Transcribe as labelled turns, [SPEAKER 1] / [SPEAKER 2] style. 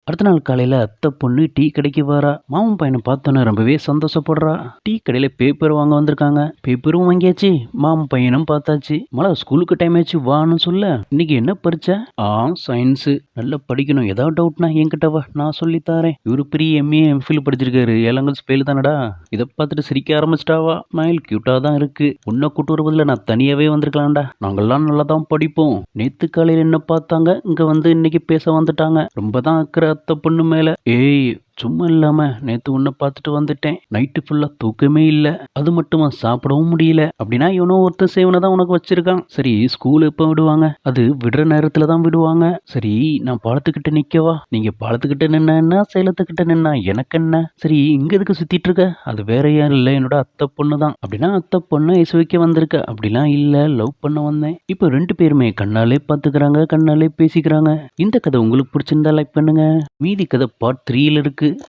[SPEAKER 1] அடுத்த நாள் காலையில அத்தை பொண்ணு டீ கடைக்கு வரா. மாமன் பையனை பார்த்தோன்னே ரொம்பவே சந்தோஷப்படுறா. டீ கடையில பேப்பர் வாங்க வந்திருக்காங்க. பேப்பரும் வாங்கியாச்சு, மாமன் பையனும் பார்த்தாச்சு. மழை ஸ்கூலுக்கு டைம் ஆச்சு வான்னு சொல்ல, இன்னைக்கு என்ன பரீட்சை? சயின்ஸ். நல்லா படிக்கணும். ஏதாவது டவுட்னா என்கிட்ட வா, நான் சொல்லி தரேன். இவரு பெரிய எம்ஏ எம்ஃபில் படிச்சிருக்காரு. ஏழாங்கல் ஸ்பெயில் தானடா. இதை பார்த்துட்டு சிரிக்க ஆரம்பிச்சிட்டாவா. ஸ்மைல் கியூட்டா தான் இருக்கு. உன்னை கூட்டு வருவதில் நான் தனியாவே வந்திருக்கலாம்டா. நாங்கெல்லாம் நல்லா தான் படிப்போம். நேத்து காலையில் என்ன பார்த்தாங்க, இங்க வந்து இன்னைக்கு பேச வந்துட்டாங்க. ரொம்ப தான் அக்கறை அத்தை பொண்ணு மேல. ஏய், சும்மா இல்லாம நேத்து உன்னை பார்த்துட்டு வந்துட்டேன். நைட்டு ஃபுல்லா தூக்கமே இல்ல. அது மட்டுமா, சாப்பிடவும் முடியல. அப்படின்னா இவனோ ஒருத்தர் சேவனை தான் உனக்கு வச்சிருக்கான். சரி, ஸ்கூல் எப்ப விடுவாங்க? அது விடுற நேரத்துல தான் விடுவாங்க. சரி, நான் பாலத்துக்கிட்ட நிக்கவா? நீங்க பாலத்துக்கிட்ட நின்னா சேலத்துக்கிட்ட நின்னா எனக்கு என்ன? சரி, இங்க எதுக்கு சுத்திட்டு இருக்க? அது வேற யாரும் இல்ல, என்னோட அத்தை பொண்ணு தான். அப்படின்னா அத்தை பொண்ணு ஐஸ் வைக்க வந்திருக்க? அப்படிலாம் இல்ல, லவ் பண்ண வந்தேன். இப்போ ரெண்டு பேருமே கண்ணாலே பாத்துக்கிறாங்க, கண்ணாலே பேசிக்கிறாங்க. இந்த கதை உங்களுக்கு பிடிச்சிருந்தா லைக் பண்ணுங்க. மீதி கதை பார்ட் 3 இருக்கு.